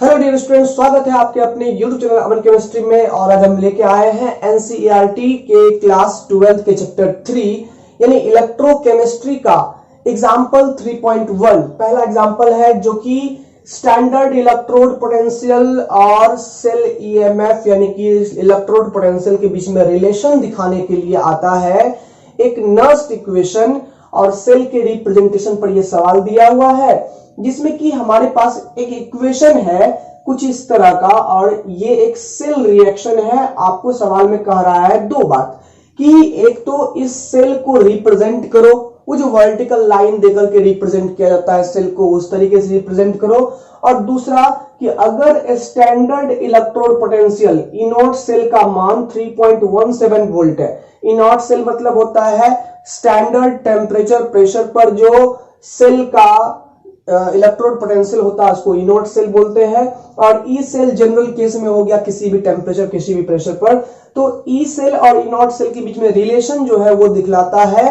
Hello dear students, स्वागत है आपके अपने YouTube चैनल अमन केमिस्ट्री में। और आज हम लेके आए हैं एनसीईआरटी के क्लास 12 के चैप्टर 3 यानी इलेक्ट्रोकेमिस्ट्री का एग्जाम्पल 3.1 पहला एग्जाम्पल है, जो कि स्टैंडर्ड इलेक्ट्रोड पोटेंशियल और सेल ईएमएफ यानी कि इलेक्ट्रोड पोटेंशियल के बीच में रिलेशन दिखाने के लिए आता है। एक नर्स्ट इक्वेशन और सेल के रिप्रेजेंटेशन पर यह सवाल दिया हुआ है, जिसमें कि हमारे पास एक इक्वेशन है कुछ इस तरह का और ये एक सेल रिएक्शन है। आपको सवाल में कह रहा है दो बात कि एक तो इस सेल को रिप्रेजेंट करो, वो जो वर्टिकल लाइन देकर के रिप्रेजेंट किया जाता है सेल को उस तरीके से रिप्रेजेंट करो, और दूसरा कि अगर स्टैंडर्ड इलेक्ट्रोड पोटेंशियल इनॉट सेल का मान 3.17 वोल्ट है। इनॉट सेल मतलब होता है स्टैंडर्ड टेम्परेचर प्रेशर पर जो सेल का इलेक्ट्रोड पोटेंशियल होता है उसको इनॉट सेल बोलते हैं, और ई सेल जनरल केस में हो गया किसी भी टेम्परेचर किसी भी प्रेशर पर। तो ई सेल और इनॉट सेल के बीच में रिलेशन जो है वो दिखलाता है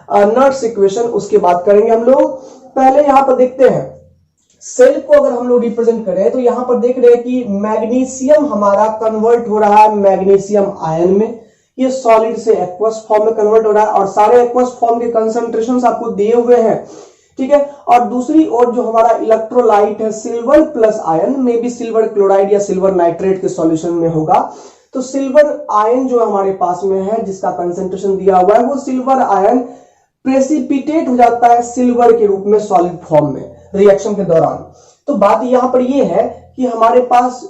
नर्स इक्वेशन। उसके बात करेंगे हम लोग। पहले यहां पर देखते हैं सेल को अगर हम लोग रिप्रेजेंट करें तो यहां पर देख रहे हैं कि मैग्नीशियम हमारा कन्वर्ट हो रहा है मैग्नीशियम आयन में। ये सॉलिड से एक्वस फॉर्म में कन्वर्ट हो रहा है और सारे एक्वस फॉर्म के कंसंट्रेशन आपको दिए हुए हैं, ठीक है। और दूसरी ओर जो हमारा इलेक्ट्रोलाइट है सिल्वर प्लस आयन में भी सिल्वर क्लोराइड या सिल्वर नाइट्रेट के सॉल्यूशन में होगा। तो सिल्वर आयन जो हमारे पास में है जिसका कंसंट्रेशन दिया हुआ है वो सिल्वर आयन प्रेसिपिटेट हो जाता है सिल्वर के रूप में सॉलिड फॉर्म में रिएक्शन के दौरान। तो बात यहां पर ये है कि हमारे पास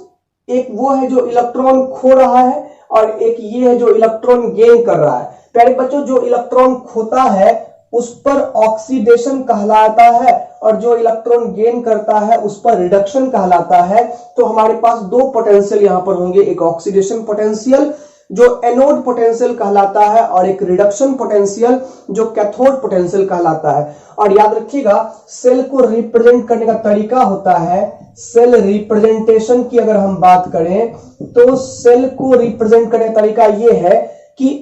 एक वो है जो इलेक्ट्रॉन खो रहा है और एक ये है जो इलेक्ट्रॉन गेन कर रहा है। प्यारे बच्चों, जो इलेक्ट्रॉन खोता है उस पर ऑक्सीडेशन कहलाता है और जो इलेक्ट्रॉन गेन करता है उस पर रिडक्शन कहलाता है। तो हमारे पास दो पोटेंशियल यहां पर होंगे, एक ऑक्सीडेशन पोटेंशियल जो एनोड पोटेंशियल कहलाता है और एक रिडक्शन पोटेंशियल जो कैथोड पोटेंशियल कहलाता है। और याद रखिएगा सेल को रिप्रेजेंट करने का तरीका होता है, सेल रिप्रेजेंटेशन की अगर हम बात करें तो सेल को रिप्रेजेंट करने का तरीका यह है कि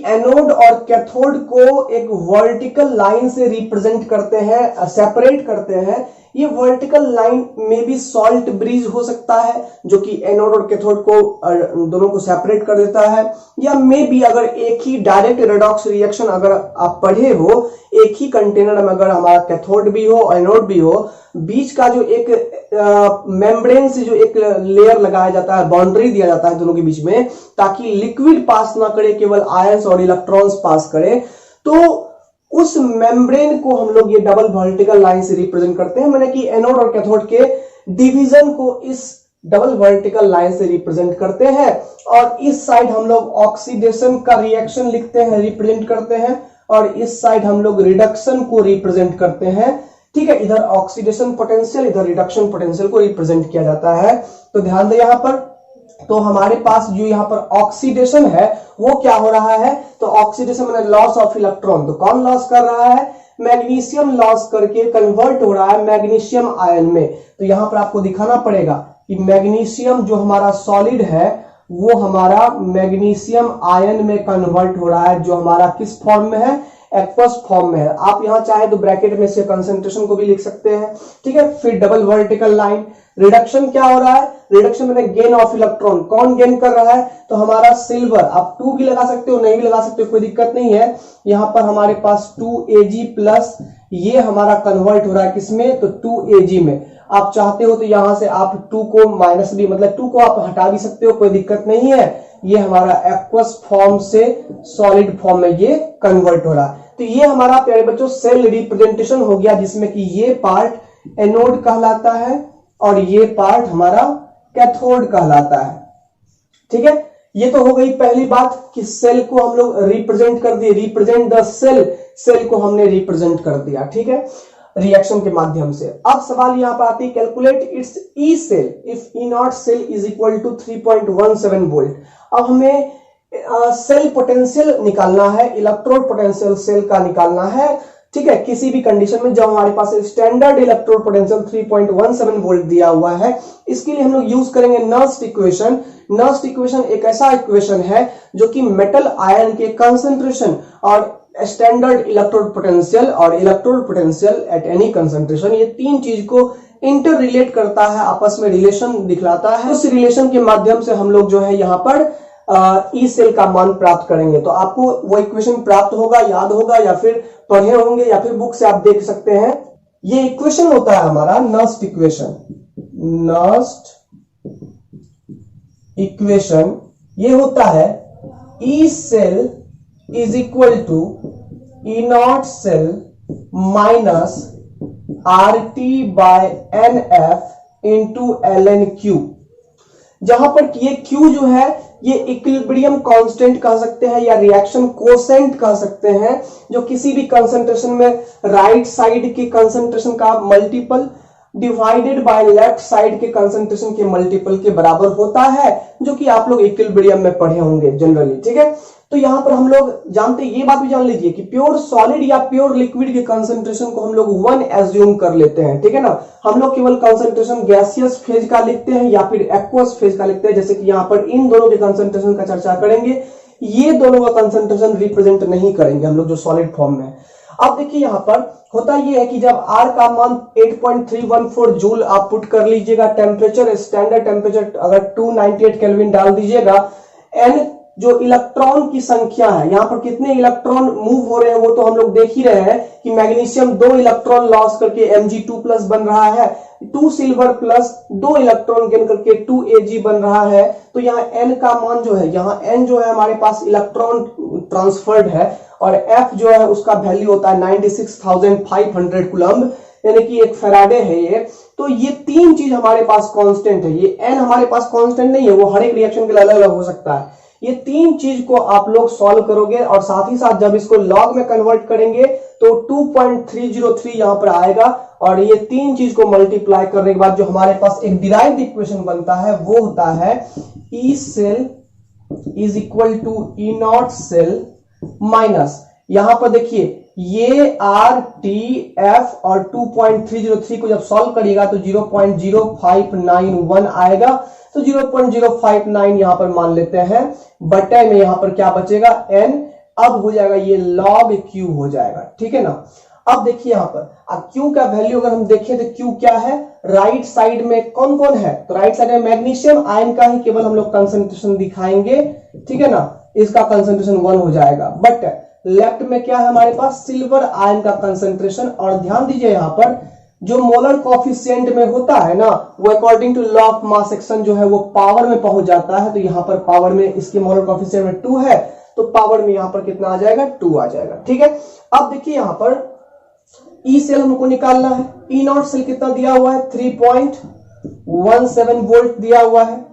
एनोड और कैथोड को एक वर्टिकल लाइन से रिप्रेजेंट करते हैं, सेपरेट करते हैं। ये वर्टिकल लाइन में भी सॉल्ट ब्रिज हो सकता है जो कि एनोड और कैथोड को दोनों को सेपरेट कर देता है, या मे भी अगर एक ही डायरेक्ट रेडॉक्स रिएक्शन अगर आप पढ़े हो, एक ही कंटेनर में अगर हमारा कैथोड भी हो एनोड भी हो, बीच का जो एक मेम्ब्रेन से जो एक लेयर लगाया जाता है, बाउंड्री दिया जाता है दोनों के बीच में, ताकि लिक्विड पास ना करे केवल आयंस और इलेक्ट्रॉन्स पास करे। तो उस मेम्ब्रेन को हम लोग ये डबल वर्टिकल लाइन से रिप्रेजेंट करते हैं, माने कि एनोड और कैथोड के डिवीजन को इस डबल वर्टिकल लाइन से रिप्रेजेंट करते हैं। और इस साइड हम लोग ऑक्सीडेशन का रिएक्शन लिखते हैं, रिप्रेजेंट करते हैं, और इस साइड हम लोग रिडक्शन को रिप्रेजेंट करते हैं, ठीक है। इधर ऑक्सीडेशन पोटेंशियल इधर रिडक्शन पोटेंशियल को रिप्रेजेंट किया जाता है। तो ध्यान दें यहां पर, तो हमारे पास जो यहां पर ऑक्सीडेशन है वो क्या हो रहा है, तो ऑक्सीडेशन मतलब लॉस ऑफ इलेक्ट्रॉन। तो कौन लॉस कर रहा है, मैग्नीशियम लॉस करके कन्वर्ट हो रहा है मैग्नीशियम आयन में। तो यहां पर आपको दिखाना पड़ेगा कि मैग्नीशियम जो हमारा सॉलिड है वो हमारा मैग्नीशियम आयन में कन्वर्ट हो रहा है, जो हमारा किस फॉर्म में है, एक्वस फॉर्म में है। आप यहां चाहे तो ब्रैकेट में से कंसंट्रेशन को भी लिख सकते हैं, ठीक है। फिर डबल वर्टिकल लाइन। रिडक्शन क्या हो रहा है, रिडक्शन में गेन ऑफ इलेक्ट्रॉन। कौन गेन कर रहा है, तो हमारा सिल्वर। आप 2 भी लगा सकते हो नहीं भी लगा सकते हो, कोई दिक्कत नहीं है। यहां पर हमारे पास 2Ag प्लस ये हमारा कन्वर्ट हो रहा है किसमें, तो 2Ag में। आप चाहते हो तो यहां से आप 2 को माइनस भी मतलब 2 को आप हटा भी सकते हो, कोई दिक्कत नहीं है। ये हमारा एक्वस फॉर्म से सॉलिड फॉर्म में ये कन्वर्ट हो रहा है। तो ये हमारा प्यारे बच्चों सेल रिप्रेजेंटेशन हो गया, जिसमें कि ये पार्ट एनोड कहलाता है और ये पार्ट हमारा कैथोड कहलाता है, ठीक है। ये तो हो गई पहली बात कि सेल को हम लोग रिप्रेजेंट कर दिए, रिप्रेजेंट द सेल, सेल को हमने रिप्रेजेंट कर दिया, ठीक है, रिएक्शन के माध्यम से। अब सवाल यहां पर आती है, calculate its E cell if E naught cell is equal to 3.17 volt. अब हमें सेल पोटेंशियल निकालना है, इलेक्ट्रोड पोटेंशियल सेल का निकालना है, ठीक है। किसी भी कंडीशन में जब हमारे पास स्टैंडर्ड इलेक्ट्रोड पोटेंशियल 3.17 वोल्ट दिया हुआ है, इसके लिए हम लोग यूज करेंगे नर्स्ट इक्वेशन। नर्स्ट इक्वेशन एक ऐसा इक्वेशन है जो कि मेटल आयन के कंसंट्रेशन और स्टैंडर्ड इलेक्ट्रोड पोटेंशियल और electrode potential at any concentration, ये तीन चीज को इंटर रिलेट करता है, आपस में रिलेशन दिखलाता है। उस रिलेशन के माध्यम से हम लोग जो है यहाँ पर ई सेल का मान प्राप्त करेंगे। तो आपको वो इक्वेशन प्राप्त होगा, याद होगा, या फिर पढ़े होंगे, या फिर बुक से आप देख सकते हैं। ये इक्वेशन होता है हमारा नस्ट इक्वेशन। नस्ट इक्वेशन ये होता है E cell is equal to E naught cell minus R T by N F into L N Q, जहां पर ये क्यू जो है ये इक्विलिब्रियम कांस्टेंट कह सकते हैं या रिएक्शन कोसेंट कह सकते हैं, जो किसी भी कंसंट्रेशन में राइट साइड के कंसंट्रेशन का multiple divided by left side के कंसंट्रेशन के मल्टीपल के बराबर होता है, जो कि आप लोग इक्विलिब्रियम में पढ़े होंगे जनरली। ठीक है, तो यहां पर हम लोग जानते, ये बात भी जान लीजिए कि प्योर सॉलिड या प्योर लिक्विड के कंसंट्रेशन को हम लोग 1 एज्यूम कर लेते हैं। ठीक है ना, हम लोग केवल कंसंट्रेशन गैसियस फेज का लिखते हैं या फिर एक्वस फेज का लिखते हैं। जैसे कि यहां पर इन दोनों के कंसंट्रेशन का चर्चा करेंगे, ये दोनों का कंसंट्रेशन रिप्रेजेंट नहीं करेंगे हम लोग जो सॉलिड फॉर्म में। अब देखिए यहां पर होता यह है कि जब R का मान 8.314 जूल आप पुट कर लीजिएगा, टेम्परेचर स्टैंडर्ड टेम्परेचर अगर 298 केल्विन डाल दीजिएगा, N जो इलेक्ट्रॉन की संख्या है, यहां पर कितने इलेक्ट्रॉन मूव हो रहे हैं वो तो हम लोग देख ही रहे हैं कि मैग्नीशियम 2 इलेक्ट्रॉन लॉस करके Mg2+ बन रहा है, 2 सिल्वर प्लस 2 इलेक्ट्रॉन गेन करके 2Ag बन रहा है। तो यहाँ N का मान जो है, यहाँ N जो है हमारे पास इलेक्ट्रॉन ट्रांसफर्ड है, और F जो है उसका वैल्यू होता है 96,500 कूलम्ब, यानी कि एक फैराडे है ये। तो ये तीन चीज हमारे पास कांस्टेंट है, ये N हमारे पास कांस्टेंट नहीं है, वो हर एक रिएक्शन के लिए अलग अलग हो सकता है। ये तीन चीज को आप लोग सॉल्व करोगे और साथ ही साथ जब इसको लॉग में कन्वर्ट करेंगे तो 2.303 यहां पर आएगा, और ये तीन चीज को मल्टीप्लाई करने के बाद जो हमारे पास एक डिराइव्ड इक्वेशन बनता है वो होता है E cell is equal to E naught cell minus, यहां पर देखिए ये आर टी एफ और 2.303 को जब सॉल्व करिएगा तो 0.0591 आएगा। तो 0.059 यहां पर मान लेते हैं, बटे में यहां पर क्या बचेगा n, अब हो जाएगा ये log q हो जाएगा। ठीक है ना, अब देखिए यहां पर अब q का वैल्यू अगर हम देखें तो q क्या है, राइट साइड में कौन कौन है, तो राइट साइड में मैग्नीशियम आयन का ही केवल हम लोग कंसंट्रेशन दिखाएंगे। ठीक है ना, इसका कंसंट्रेशन 1 हो जाएगा, बट लेफ्ट में क्या है हमारे पास, सिल्वर आयन का कंसंट्रेशन। और ध्यान दीजिए यहां पर जो मोलर कॉफिशिएंट में होता है ना, वो according to law of mass action जो है वो पावर में पहुंच जाता है। तो यहां पर पावर में इसके मोलर कॉफिशिएंट में 2 है, तो पावर में यहां पर कितना आ जाएगा, 2 आ जाएगा। ठीक है, अब देखिए यहां पर ई सेल हमको निकालना है, ई नॉट सेल कितना दिया हुआ है, 3.17 वोल्ट दिया हुआ है,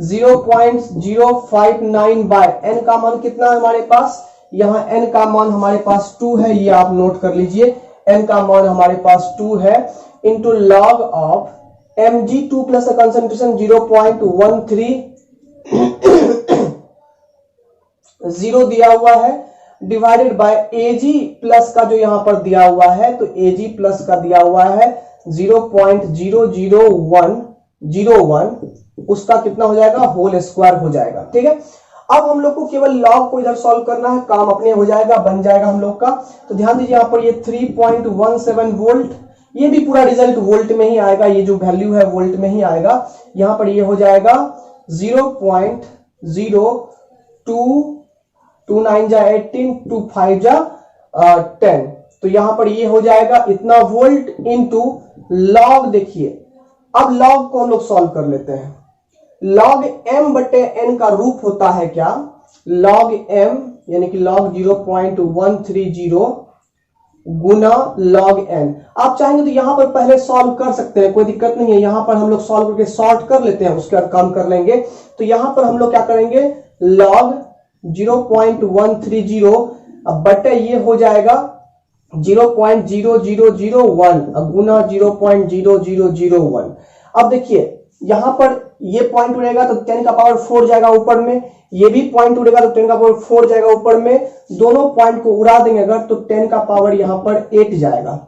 0.059 बाय एन का मान कितना है हमारे पास, यहां n का मान हमारे पास 2 है, ये आप नोट कर लीजिए, n का मान हमारे पास 2 है, into log of Mg2 plus concentration 0.130 दिया हुआ है, डिवाइडेड बाय Ag प्लस का जो यहां पर दिया हुआ है, तो Ag प्लस का दिया हुआ है 0.00101, उसका कितना हो जाएगा, होल स्क्वायर हो जाएगा। ठीक है, अब हम लोग को केवल लॉग को इधर सॉल्व करना है, काम अपने हो जाएगा, बन जाएगा हम लोग का। तो ध्यान दीजिए यहाँ पर ये 3.17 वोल्ट, ये भी पूरा रिजल्ट वोल्ट में ही आएगा, ये जो वैल्यू है वोल्ट में ही आएगा। यहाँ पर ये हो जाएगा 0.0229 जा 18, 25 जा 10, तो यहाँ पर ये हो जाएगा इतना वोल्ट इंटू लॉग। देखिए अब लॉग को हम लोग सॉल्व कर लेते हैं, log m बटे n का रूप होता है क्या, log m यानी कि log 0.130 गुना log n। आप चाहेंगे तो यहां पर पहले सॉल्व कर सकते हैं, कोई दिक्कत नहीं है, यहां पर हम लोग सॉल्व करके सॉर्ट कर लेते हैं, उसके बाद काम कर लेंगे। तो यहां पर हम लोग क्या करेंगे, log 0.130 बटे ये हो जाएगा 0.0001 गुना 0.0001। अब देखिए यहां पर ये पॉइंट उड़ेगा तो 10 का पावर 4 जाएगा ऊपर में, ये भी पॉइंट उड़ेगा तो 10 का पावर 4 जाएगा ऊपर में, दोनों पॉइंट को उड़ा देंगे अगर तो 10 का पावर यहां पर 8 जाएगा।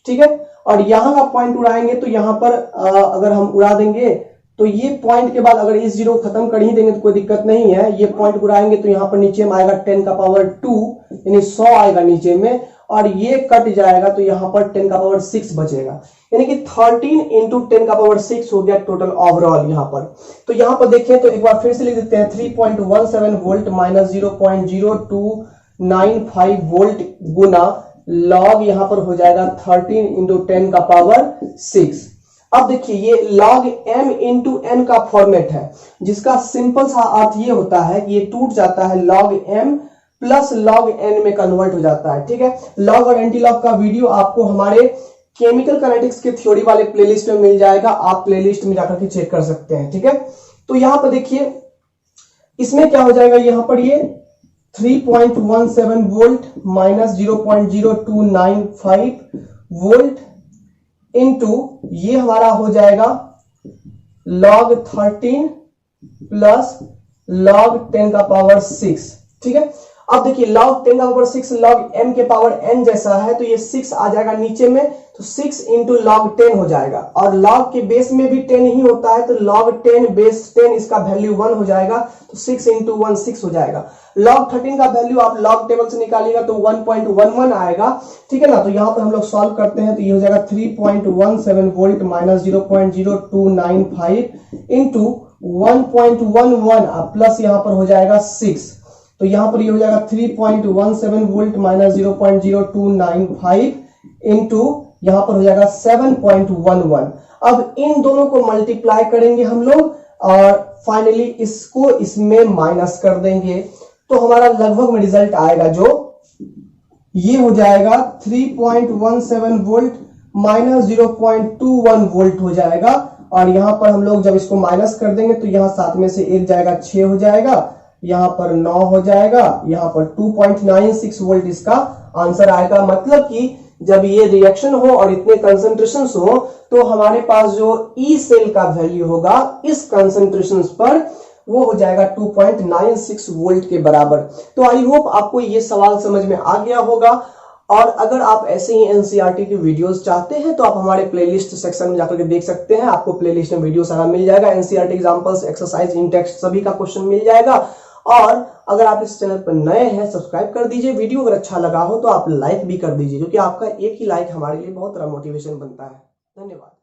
ठीक है, और यहां का पॉइंट उड़ाएंगे तो यहां पर अगर हम उड़ा देंगे तो ये पॉइंट के बाद अगर इस 0 खत्म कर ही देंगे तो कोई दिक्कत नहीं है, ये पॉइंट उड़ाएंगे तो यहां पर नीचे में आएगा 10 का पावर 2, यानी 100 आएगा नीचे में, और ये कट जाएगा तो यहाँ पर 10 का पावर 6 बचेगा, यानी कि 13 इंटू 10 का पावर 6 हो गया टोटल ओवरऑल यहाँ पर। तो यहाँ पर देखें तो एक बार फिर से लिख देते हैं 3.17 वोल्ट माइनस 0.0295 वोल्ट गुना लॉग यहाँ पर हो जाएगा 13 इंटू 10 का पावर 6। अब देखिए ये log m इंटू n का फॉर्मेट है, जिसका सिंपल सा अर्थ ये होता है कि ये टूट जाता है log m plus log n में कन्वर्ट हो जाता है। ठीक है, लॉग और एंटी लॉग का वीडियो आपको हमारे केमिकल काइनेटिक्स के थ्योरी वाले प्लेलिस्ट में मिल जाएगा, आप प्लेलिस्ट में जाकर के चेक कर सकते हैं। ठीक है, तो यहां पर देखिए इसमें क्या हो जाएगा, यहां पर ये 3.17 वोल्ट माइनस 0.0295 वोल्ट इंटू ये हमारा हो जाएगा log 13 प्लस log 10 का पावर 6। ठीक है, अब देखिए log 10 का पावर 6 log m के पावर n जैसा है, तो ये 6 आ जाएगा नीचे में, तो 6 इंटू log 10 हो जाएगा, और log के बेस में भी 10 ही होता है, तो log 10 बेस 10 इसका वैल्यू 1 हो जाएगा, तो 6 इंटू 1 6 हो जाएगा। log 13 का वैल्यू आप log टेबल से निकालिएगा तो 1.11 आएगा। ठीक है ना, तो यहां पर हम लोग सॉल्व करते हैं तो ये हो जाएगा 3.17 वोल्ट माइनस 0.0295 इंटू 1.11 प्लस यहां पर हो जाएगा 6, तो यहां पर ये हो जाएगा 3.17 वोल्ट माइनस 0.0295 इंटू यहां पर हो जाएगा 7.11। अब इन दोनों को मल्टीप्लाई करेंगे हम लोग और फाइनली इसको इसमें माइनस कर देंगे, तो हमारा लगभग में रिजल्ट आएगा जो ये हो जाएगा 3.17 वोल्ट माइनस 0.21 वोल्ट हो जाएगा, और यहां पर हम लोग जब इसको माइनस कर देंगे तो यहां 7 में से 1 जाएगा 6 हो जाएगा, यहां पर 9 हो जाएगा, यहां पर 2.96 वोल्ट इसका आंसर आएगा। मतलब कि जब ये रिएक्शन हो और इतने कंसंट्रेशंस हो तो हमारे पास जो ई सेल का वैल्यू होगा इस कंसंट्रेशंस पर वो हो जाएगा 2.96 वोल्ट के बराबर। तो आई होप आपको ये सवाल समझ में आ गया होगा, और अगर आप ऐसे ही एनसीईआरटी की वीडियोस चाहते हैं तो आप हमारे प्लेलिस्ट सेक्शन में जाकर के देख सकते हैं, आपको प्लेलिस्ट में वीडियो सारा मिल जाएगा, एनसीईआरटी एग्जांपल्स, एक्सरसाइज, इन टेक्स्ट सभी का क्वेश्चन मिल जाएगा। और अगर आप इस चैनल पर नए हैं सब्सक्राइब कर दीजिए, वीडियो अगर अच्छा लगा हो तो आप लाइक भी कर दीजिए, क्योंकि आपका एक ही लाइक हमारे लिए बहुत बड़ा मोटिवेशन बनता है। धन्यवाद।